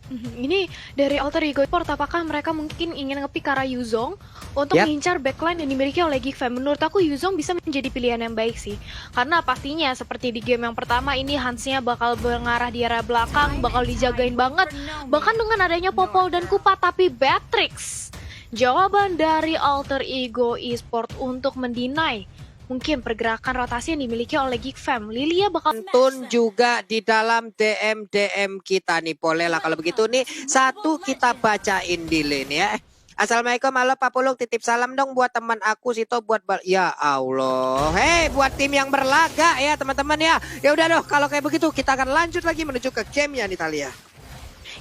Ini dari Alter Ego Sport, apakah mereka mungkin ingin nge-pick ke arah Yuzong untuk Yap, mengincar backline yang dimiliki oleh Geek Fam? Menurut aku Yuzong bisa menjadi pilihan yang baik sih. Karena pastinya seperti di game yang pertama ini Hansnya bakal mengarah di area belakang, bakal dijagain banget. Bahkan dengan adanya Popol dan Kupa, tapi Beatrix. Jawaban dari Alter Ego Esport untuk mendinai mungkin pergerakan rotasi yang dimiliki oleh Geek Fam. Lilia bakal Tun juga di dalam DM kita nih. Boleh lah kalau begitu nih. Satu kita bacain di lane ya. Assalamualaikum, halo Pak Pulung, titip salam dong buat teman aku Sito buat ya Allah. Hei, buat tim yang berlaga ya teman-teman ya. Ya udah dong, kalau kayak begitu kita akan lanjut lagi menuju ke gamenya nih Talia.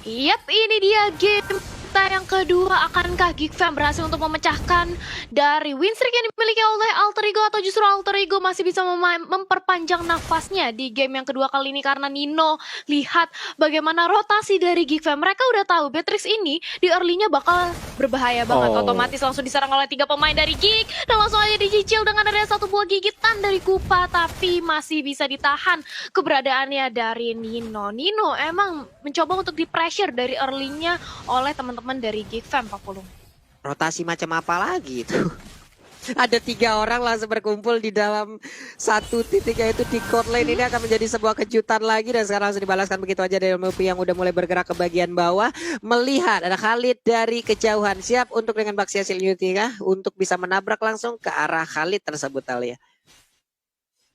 Yap, ini dia game kita yang kedua. Akankah Geek Fam berhasil untuk memecahkan dari win streak yang dimiliki oleh Alter Ego, atau justru Alter Ego masih bisa memperpanjang nafasnya di game yang kedua kali ini? Karena Nino lihat bagaimana rotasi dari Geek Fam. Mereka udah tahu Beatrix ini di early-nya bakal berbahaya banget. Otomatis langsung diserang oleh 3 pemain dari Geek dan langsung aja dicicil dengan ada satu buah gigitan dari Kupa, tapi masih bisa ditahan keberadaannya dari Nino. Nino emang mencoba untuk di-pressure dari early-nya oleh teman-teman dari Geek Fam, Pak Pulung. Rotasi macam apa lagi itu? Ada 3 orang langsung berkumpul di dalam satu titik, yaitu di court lane. Ini akan menjadi sebuah kejutan lagi dan sekarang langsung dibalaskan begitu aja dari Mupi yang udah mulai bergerak ke bagian bawah. Melihat ada Khalid dari kejauhan siap untuk dengan Baxia Silyuti untuk bisa menabrak langsung ke arah Khalid tersebut Talia.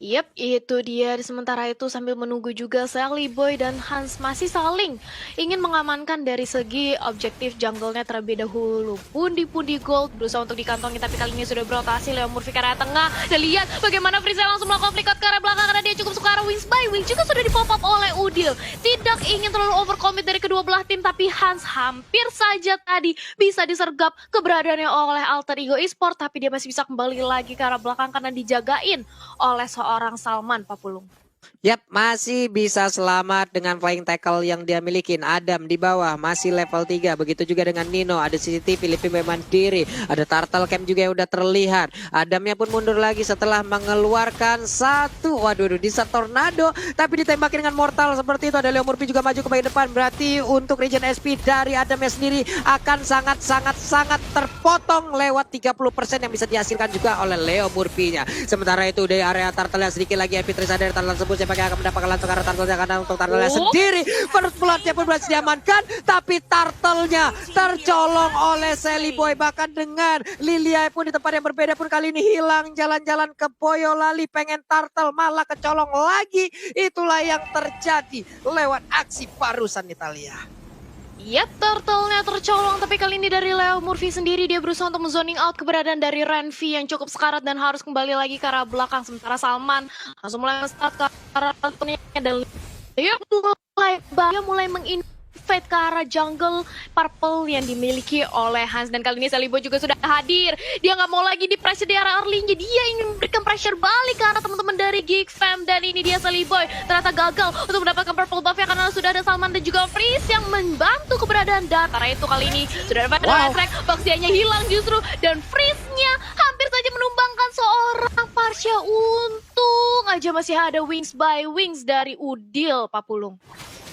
Yap, itu dia. Sementara itu sambil menunggu juga Sally Boy dan Hans masih saling ingin mengamankan dari segi objektif jungle-nya terlebih dahulu. Pundi-pundi gold berusaha untuk dikantongi, tapi kali ini sudah berotasi Leo Murphy ke arah tengah. Dan lihat bagaimana Frieza langsung melakukan flick-out ke arah belakang karena dia cukup suka arah Wings by Wings. Juga sudah dipop up oleh Udil. Tidak ingin terlalu overcommit dari kedua belah tim, tapi Hans hampir saja tadi bisa disergap keberadaannya oleh Alter Ego Esport, tapi dia masih bisa kembali lagi ke arah belakang karena dijagain oleh seorang Salman, Pak Pulung. Yap, masih bisa selamat dengan flying tackle yang dia miliki. Adam di bawah masih level 3. Begitu juga dengan Nino. Ada CCTV, Lipi mandiri. Ada Turtle Camp juga yang udah terlihat. Adamnya pun mundur lagi setelah mengeluarkan satu. Waduh, bisa tornado. Tapi ditembakin dengan mortal seperti itu. Ada Leo Murphy juga maju ke bagian depan. Berarti untuk region SP dari Adamnya sendiri akan sangat terpotong lewat 30% yang bisa dihasilkan juga oleh Leo Murphy-nya. Sementara itu dari area Turtle sedikit lagi MP Tris dari Turtle tersebut. Siapa yang akan mendapatkan langsung karena Turtle-nya, karena untuk Turtle-nya sendiri first blood-nya pun berhasil diamankan, tapi Turtle-nya tercolong oleh Sally Boy. Bahkan dengan Lilia pun di tempat yang berbeda pun kali ini hilang jalan-jalan ke Boyolali, pengen Turtle malah kecolong lagi. Itulah yang terjadi lewat aksi barusan Italia. Yap, turtle-nya tercolong, tapi kali ini dari Leo Murphy sendiri dia berusaha untuk zoning out keberadaan dari Renvi yang cukup sekarat dan harus kembali lagi ke arah belakang. Sementara Salman langsung mulai start ke arah turtle-nya dan dia mulai menginvade ke arah jungle purple yang dimiliki oleh Hans. Dan kali ini Sally Boy juga sudah hadir. Dia nggak mau lagi di pressure di arah early, jadi dia ingin memberikan pressure balik ke arah teman-teman dari Geek Fam. Dan ini dia Sally Boy ternyata gagal untuk mendapatkan purple buff ya, karena sudah ada Salman dan juga Freeze yang membantu keberadaan Dan. Karena itu kali ini sudah dapat track, Baxianya hilang justru, dan Freeze-nya hampir saja menumbangkan seorang Parsha. Untung aja masih ada Wings by Wings dari Udil, Pak Pulung.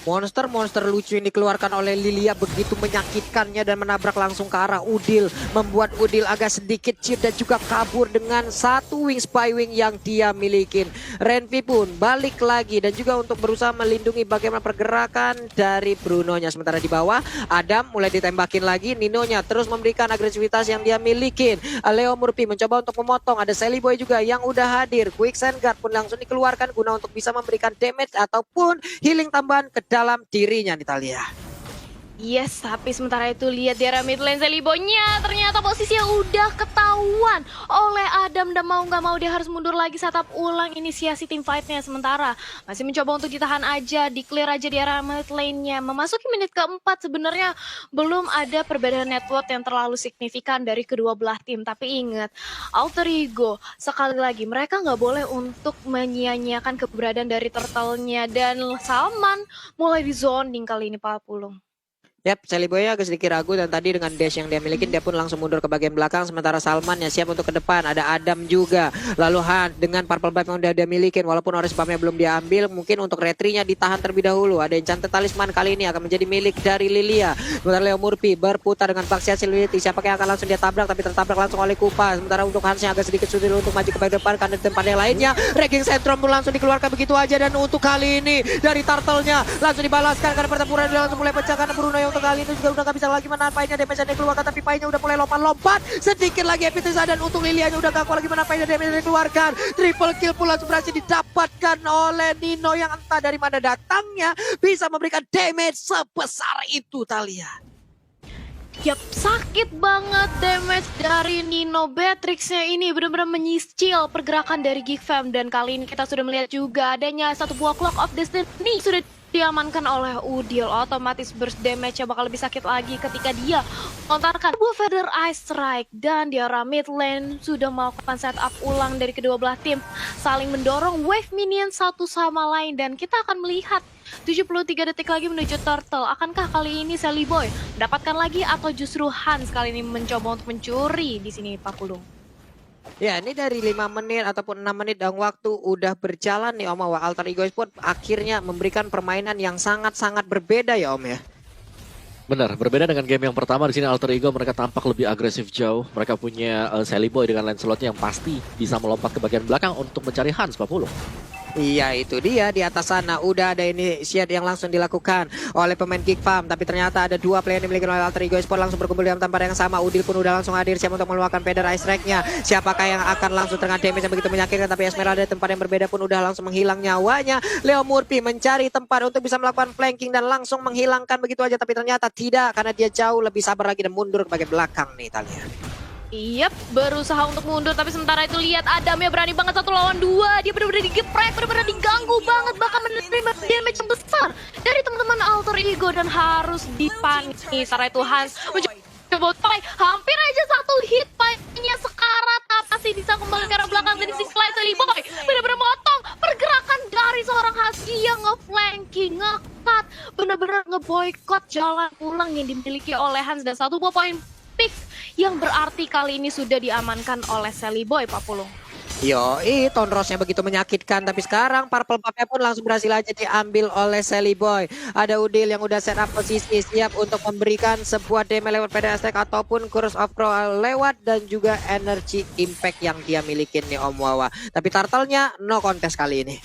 Monster lucu yang dikeluarkan oleh Lilia begitu menyakitkannya dan menabrak langsung ke arah Udil. Membuat Udil agak sedikit cheat dan juga kabur dengan satu wings by wing yang dia milikin. Renvi pun balik lagi dan juga untuk berusaha melindungi bagaimana pergerakan dari Bruno-nya. Sementara di bawah Adam mulai ditembakin lagi. Nino-nya terus memberikan agresivitas yang dia milikin. Leo Murphy mencoba untuk memotong. Ada Sally Boy juga yang udah hadir. Quicksand Guard pun langsung dikeluarkan guna untuk bisa memberikan damage ataupun healing tambahan ke dalam dirinya Natalia. Yes, tapi sementara itu lihat di area mid lane Sally Boy-nya ternyata posisinya udah ketahuan oleh Adam dan mau nggak mau dia harus mundur lagi, setup ulang inisiasi tim fight-nya. Sementara masih mencoba untuk ditahan aja, di-clear aja di area mid lane-nya. Memasuki menit keempat sebenarnya belum ada perbedaan network yang terlalu signifikan dari kedua belah tim. Tapi ingat, Alter Ego sekali lagi mereka nggak boleh untuk menyia-nyiakan keberadaan dari turtle-nya, dan Salman mulai di zoning kali ini Pak Pulung. Yap, Sally Boy agak sedikit ragu dan tadi dengan dash yang dia miliki dia pun langsung mundur ke bagian belakang sementara Salman yang siap untuk ke depan. Ada Adam juga. Lalu Han dengan purple buff yang udah dia milikin walaupun orange buff-nya belum diambil, mungkin untuk retrinya ditahan terlebih dahulu. Ada enchanted talisman kali ini akan menjadi milik dari Lilia. Sementara Leo Murphy berputar dengan Baxia Silverity. Siapa yang akan langsung dia tabrak tapi tertabrak langsung oleh Kupa. Sementara untuk Hans yang agak sedikit sulit untuk maju ke bagian depan karena di tempat yang lainnya. Raging Sentrum pun langsung dikeluarkan begitu aja dan untuk kali ini dari Turtle-nya langsung dibalaskan karena pertempuran udah langsung mulai pecah karena Bruno yang untuk kali ini juga udah gak bisa lagi menahan Painnya, damage yang dikeluarkan tapi Painnya udah mulai lompat-lompat sedikit lagi Epitesa dan untuk Lilianya udah gak kuat lagi menahan Painnya, damage yang dikeluarkan. Triple kill pula berhasil didapatkan oleh Nino yang entah dari mana datangnya bisa memberikan damage sebesar itu, Talia. Yap, sakit banget damage dari Nino. Beatrix-nya ini benar-benar menyicil pergerakan dari Geek Fam. Dan kali ini kita sudah melihat juga adanya satu buah Clock of Destiny sudah diamankan oleh Udil. Otomatis burst damage-nya bakal lebih sakit lagi ketika dia melontarkan buah Feather Ice Strike. Dan di arah mid lane sudah melakukan setup ulang dari kedua belah tim, saling mendorong wave minion satu sama lain. Dan kita akan melihat 73 detik lagi menuju Turtle. Akankah kali ini Sally Boy mendapatkan lagi atau justru Hans kali ini mencoba untuk mencuri di sini Pak Pulung? Ya, ini dari 5 menit ataupun 6 menit dan waktu udah berjalan nih Om. Alter Ego Sport akhirnya memberikan permainan yang sangat-sangat berbeda ya Om ya. Benar, berbeda dengan game yang pertama. Di sini Alter Ego mereka tampak lebih agresif jauh. Mereka punya Sally Boy dengan Lancelot yang pasti bisa melompat ke bagian belakang untuk mencari Hans, Pak Pulung. Iya, itu dia di atas sana udah ada inisiat yang langsung dilakukan oleh pemain Geek Farm, tapi ternyata ada dua player yang dimiliki oleh Alter Ego Sport langsung berkumpul dalam tempat yang sama. Udil pun udah langsung hadir siap untuk meluangkan Feather Ice Strike-nya. Siapakah yang akan langsung terkena damage yang begitu menyakitkan, tapi Esmeralda tempat yang berbeda pun udah langsung menghilang nyawanya. Leo Murphy mencari tempat untuk bisa melakukan flanking dan langsung menghilangkan begitu aja, tapi ternyata tidak karena dia jauh lebih sabar lagi dan mundur ke bagian belakang nih Talia. Yap, berusaha untuk mundur tapi sementara itu lihat Adam ya berani banget 1 lawan 2. Dia benar-benar digeprek, benar-benar diganggu banget, bahkan menerima damage yang besar dari teman-teman Alter Ego dan harus dipanik. Setelah itu Hans mencoba Pai, hampir aja 1 hit Pai-nya sekarat tapi masih bisa kembali ke arah belakang dari si Sally Boy. Benar-benar motong pergerakan dari seorang Husky yang nge-flanking, nge-cut, benar-benar nge-boycott jalan pulang yang dimiliki oleh Hans dan 1 buah poin fix yang berarti kali ini sudah diamankan oleh Sally Boy, Pak Pulung. Yoi, Tonrosnya begitu menyakitkan, tapi sekarang Purple Pup-nya pun langsung berhasil aja diambil oleh Sally Boy. Ada Udil yang udah set up posisi siap untuk memberikan sebuah damage lewat Feather Attack ataupun Curse of Crow lewat dan juga Energy Impact yang dia miliki nih Om Wawa. Tapi Turtle-nya no contest kali ini.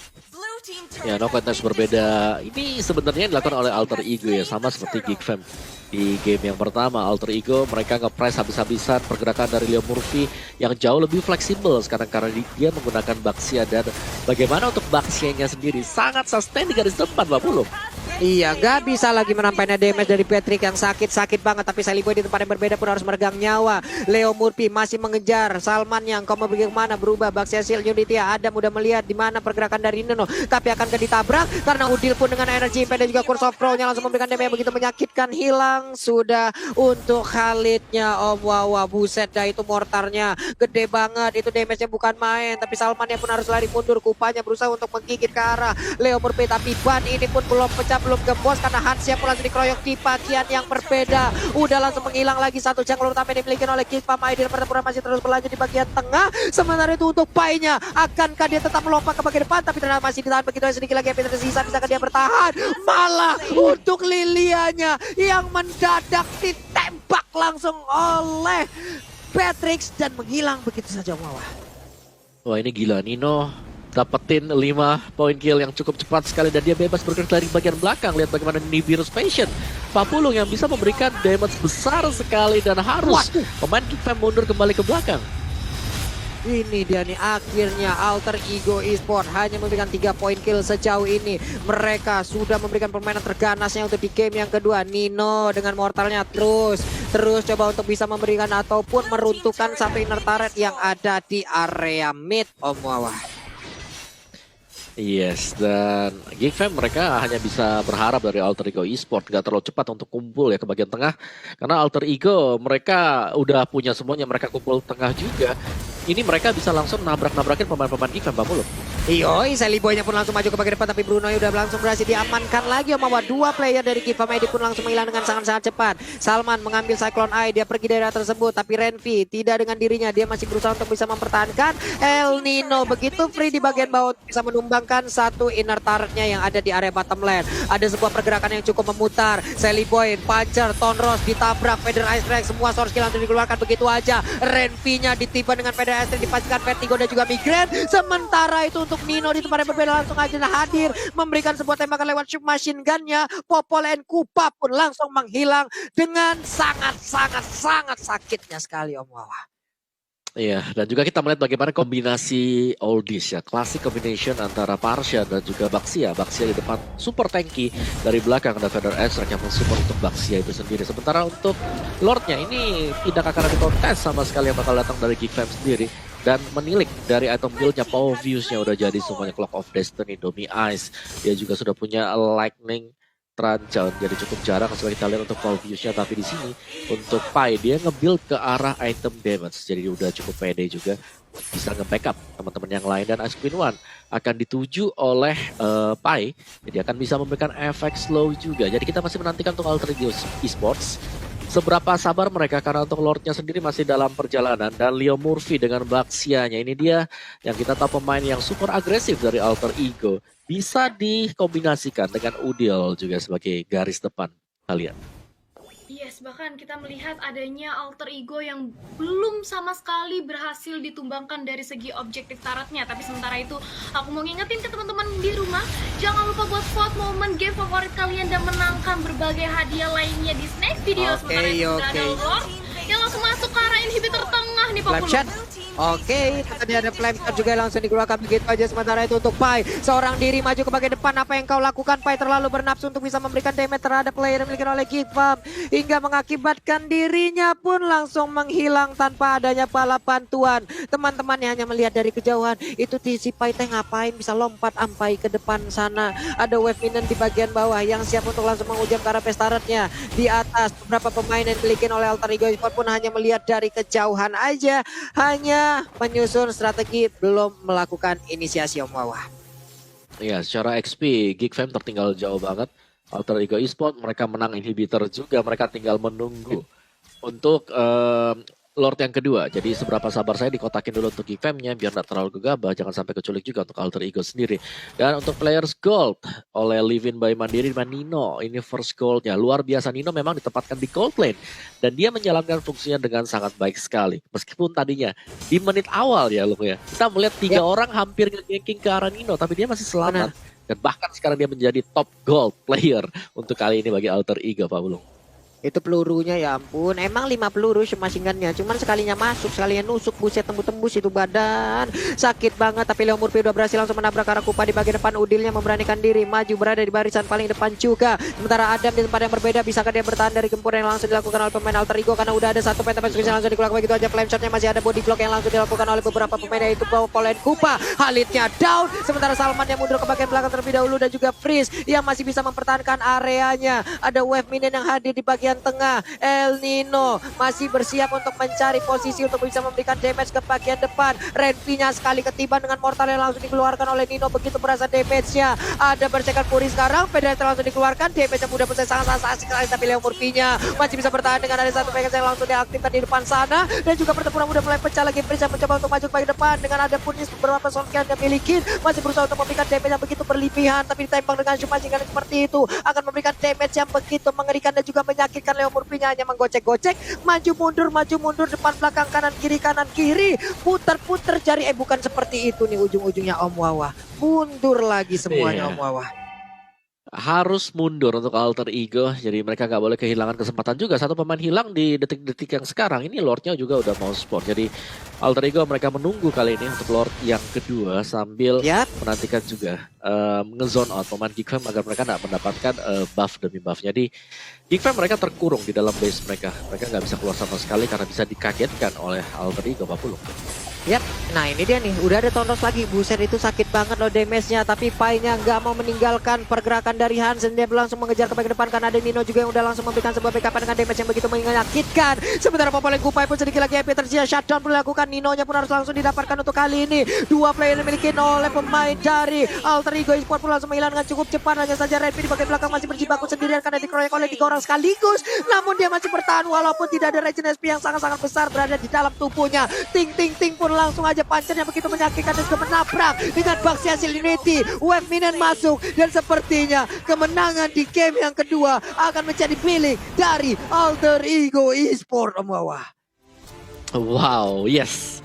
Ya, no contest berbeda. Ini sebenarnya dilakukan oleh Alter Ego ya, sama seperti Geek Fam. Di game yang pertama, Alter Ego mereka nge-press habis-habisan pergerakan dari Leo Murphy yang jauh lebih fleksibel sekarang karena dia menggunakan Baxia. Dan bagaimana untuk Baxia-nya sendiri sangat sustain di garis depan, Pak Pulung. Iya, gak bisa lagi menampaikan damage dari Patrick yang sakit banget. Tapi Sally Boy di tempat yang berbeda pun harus meregang nyawa. Leo Murphy masih mengejar Salman yang kau mau pergi kemana berubah. Baxia Shield Unity Adam udah melihat di mana pergerakan dari Nino. Tapi akan ditabrak karena Udil pun dengan energi impact dan juga Curse of Crow-nya langsung memberikan damage yang begitu menyakitkan. Hilang sudah untuk Khalidnya Om Wawa. Buset dah itu mortarnya gede banget. Itu damage-nya bukan main. Tapi Salman yang pun harus lari mundur. Kupanya berusaha untuk menggigit ke arah Leo Murphy. Tapi ban ini pun belum pecah, belum gembos karena Hans yang langsung dikeroyok di bagian yang berbeda. Udah langsung menghilang lagi satu jungle utama yang dimiliki oleh Geek Farm. Aidil pertempuran masih terus berlanjut di bagian tengah. Sementara itu untuk Pai-nya, akankah dia tetap melompat ke bagian depan? Tapi ternyata masih ditahan begitu sedikit lagi yang tersisa. Bisakah dia bertahan? Malah untuk Lilianya yang mendadak ditembak langsung oleh Patrick dan menghilang begitu saja Wawa. Wah, ini gila, Nino dapetin 5 poin kill yang cukup cepat sekali dan dia bebas bergerak dari bagian belakang. Lihat bagaimana Nibiru's Passion, Pak Pulung yang bisa memberikan damage besar sekali dan harus pemain Geek Fam mundur kembali ke belakang. Ini dia nih akhirnya Alter Ego Esport hanya memberikan 3 poin kill sejauh ini. Mereka sudah memberikan permainan terganasnya untuk di game yang kedua. Nino dengan mortalnya terus coba untuk bisa memberikan ataupun meruntuhkan sampai inner turret yang ada di area mid Om Wawa. Yes, dan Geek Fam mereka hanya bisa berharap dari Alter Ego Esport gak terlalu cepat untuk kumpul ya ke bagian tengah. Karena Alter Ego mereka udah punya semuanya, mereka kumpul tengah juga. Ini mereka bisa langsung nabrak-nabrakin pemain-pemain Geek Fam, Pak Pulung. Yoi, Sally Boy-nya pun langsung maju ke bagian depan, tapi Bruno udah langsung berhasil diamankan lagi. Bahwa dua player dari Giva Medi pun langsung menghilang dengan sangat-sangat cepat. Salman mengambil Cyclone Eye, dia pergi dari daerah tersebut, tapi Renvi tidak dengan dirinya, dia masih berusaha untuk bisa mempertahankan El Nino. Begitu free di bagian bawah bisa menumbangkan satu inner turretnya yang ada di area bottom lane. Ada sebuah pergerakan yang cukup memutar. Sally Boy, Puncher, Tonros ditabrak, Feather Ice Drag, semua source skill langsung dikeluarkan begitu aja. Renvi-nya ditiba dengan Feather Ice Drag, dipastikan Vertigo dan juga Migraine. Sementara itu untuk Nino di tempat yang berbeda langsung aja hadir, memberikan sebuah tembakan lewat submachine gun-nya. Popol and Kupa pun langsung menghilang dengan sangat sakitnya sekali Om Wawa. Iya, dan juga kita melihat bagaimana kombinasi oldies ya, classic combination antara Parsha dan juga Baxia. Baxia di depan super tanky, dari belakang ada Feather X yang mensupport untuk Baxia itu sendiri. Sementara untuk Lordnya ini tidak akan ada kontes sama sekali yang bakal datang dari Geek Fam sendiri. Dan menilik dari item build-nya, Power Views-nya udah jadi semuanya, Clock of Destiny, Domi Ice. Dia juga sudah punya Lightning Trancha, jadi cukup jarang sebagai kita lihat untuk Power Views-nya. Tapi di sini untuk Pai dia nge-build ke arah item damage, jadi udah cukup pede juga bisa nge-backup teman-teman yang lain. Dan Ice Queen One akan dituju oleh Pai, jadi akan bisa memberikan efek slow juga. Jadi kita masih menantikan untuk Alter Ego Esports seberapa sabar mereka, karena untuk Lordnya sendiri masih dalam perjalanan. Dan Leo Murphy dengan Baxianya, ini dia yang kita tahu pemain yang super agresif dari Alter Ego, bisa dikombinasikan dengan Udil juga sebagai garis depan kalian. Yes, bahkan kita melihat adanya Alter Ego yang belum sama sekali berhasil ditumbangkan dari segi objektif turretnya. Tapi sementara itu, aku mau ngingetin ke teman-teman di rumah, jangan lupa buat vote momen game favorit kalian dan menangkan berbagai hadiah lainnya di next video. Sementara itu sudah ada Lord yang langsung masuk ke arah inhibitor tengah nih Pak Flame. Oke, tadi ada Flame Shot juga langsung dikeluarkan begitu aja. Sementara itu untuk Pai, seorang diri maju ke bagian depan. Apa yang kau lakukan Pai? Terlalu bernafsu untuk bisa memberikan damage terhadap player yang dimiliki oleh Geek Fam, hingga mengakibatkan dirinya pun langsung menghilang tanpa adanya pala bantuan. Teman-temannya hanya melihat dari kejauhan, itu si Pai teh ngapain bisa lompat ampai ke depan sana. Ada wave minion di bagian bawah yang siap untuk langsung menghujam ke arah pestaretnya. Di atas beberapa pemain yang dimiliki oleh Alter Ego Esports pun hanya melihat dari kejauhan aja, hanya menyusun strategi, belum melakukan inisiasi Om Wawa. Iya, secara XP Geek Fam tertinggal jauh banget. Alter Ego Esports mereka menang inhibitor juga, mereka tinggal menunggu untuk Lord yang kedua. Jadi seberapa sabar saya dikotakin dulu untuk Geek Fam-nya biar nggak terlalu gegabah, jangan sampai keculik juga untuk Alter Ego sendiri. Dan untuk players gold oleh Livin by Mandiri dan Nino, ini first gold-nya luar biasa. Nino memang ditempatkan di gold lane dan dia menjalankan fungsinya dengan sangat baik sekali. Meskipun tadinya di menit awal ya Lung ya, kita melihat tiga orang hampir nge-ganking ke arah Nino, tapi dia masih selamat. Dan bahkan sekarang dia menjadi top gold player untuk kali ini bagi Alter Ego, Pak Bulung. Itu pelurunya ya ampun, emang 5 peluru semasingannya, cuman sekalinya masuk, sekalinya nusuk, buset tembus-tembus itu badan. Sakit banget, tapi Leo Murphy udah berhasil langsung menabrak arah Kupa di bagian depan. Udilnya memberanikan diri, maju berada di barisan paling depan juga. Sementara Adam di tempat yang berbeda, bisakah dia bertahan dari gempuran yang langsung dilakukan oleh pemain Alter Ego, karena udah ada satu pentagon spesial langsung dikeluarkan begitu aja. Flame shotnya masih ada, body block yang langsung dilakukan oleh beberapa pemain, yaitu Popol and Kupa. Halitnya down, sementara Salman yang mundur ke bagian belakang terlebih dahulu, dan juga Freeze yang masih bisa mempertahankan areanya. Ada wave minion yang hadir di bagian tengah. El Nino masih bersiap untuk mencari posisi untuk bisa memberikan damage ke bagian depan. Renvi-nya sekali ketiban dengan mortal yang langsung dikeluarkan oleh Nino, begitu berasa damage-nya. Ada bercekan Puri sekarang, Pedrata langsung dikeluarkan, damage-nya mudah selesai sangat asik sekali, tapi Leo Murphy-nya masih bisa bertahan dengan ada satu Vegas yang langsung diaktifkan di depan sana. Dan juga pertempuran udah mulai pecah lagi, Prince mencoba untuk maju ke bagian depan dengan ada Punis beberapa soul yang dia miliki, masih berusaha untuk memberikan damage yang begitu berlebihan, tapi ditembak dengan submachine gun seperti itu akan memberikan damage yang begitu mengerikan dan juga menyakitkan. Leo Murphy-nya hanya menggocek-gocek, maju mundur, depan belakang, kanan kiri, putar-putar jari. Bukan seperti itu nih ujung-ujungnya Om Wawa. Mundur lagi semuanya Om Wawa. Harus mundur untuk Alter Ego, jadi mereka nggak boleh kehilangan kesempatan juga. Satu pemain hilang di detik-detik yang sekarang ini, Lordnya juga udah mau spawn. Jadi Alter Ego mereka menunggu kali ini untuk Lord yang kedua sambil menantikan juga nge-zone out pemain Geek Fam agar mereka nggak mendapatkan buff demi buff. Jadi Geek Fam mereka terkurung di dalam base mereka nggak bisa keluar sama sekali karena bisa dikagetkan oleh Alter Ego, Pak Pulung. Yap, nah ini dia nih, udah ada Tonros lagi. Buset, itu sakit banget loh damage-nya. Tapi Pai-nya nggak mau meninggalkan pergerakan dari Hansen. Dia langsung mengejar ke bagian depan karena ada Nino juga yang udah langsung memberikan sebuah backup dengan damage yang begitu menyakitkan. Sementara Popoleng Kupai pun sedikit lagi happy tersia. Shutdown pun dilakukan, Nino-nya pun harus langsung didapatkan untuk kali ini. Dua player yang dimiliki oleh pemain dari Alter Ego Esports pun langsung menghilang dengan cukup cepat. Hanya saja Redmi di bagian belakang masih berjibaku sendirian karena dikeroyok oleh 3 orang sekaligus. Namun dia masih bertahan walaupun tidak ada regen SP yang sangat-sangat besar berada di dalam tubuhnya. Ting ting ting pun langsung aja pancer yang begitu menyakitkan dan juga menabrak dengan Baxi hasil Unity. Wave minion masuk dan sepertinya kemenangan di game yang kedua akan menjadi milik dari Alter Ego Esports. Wow, yes.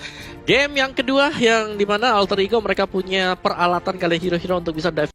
Game yang kedua yang dimana Alter Ego mereka punya peralatan kali hero-hero untuk bisa dive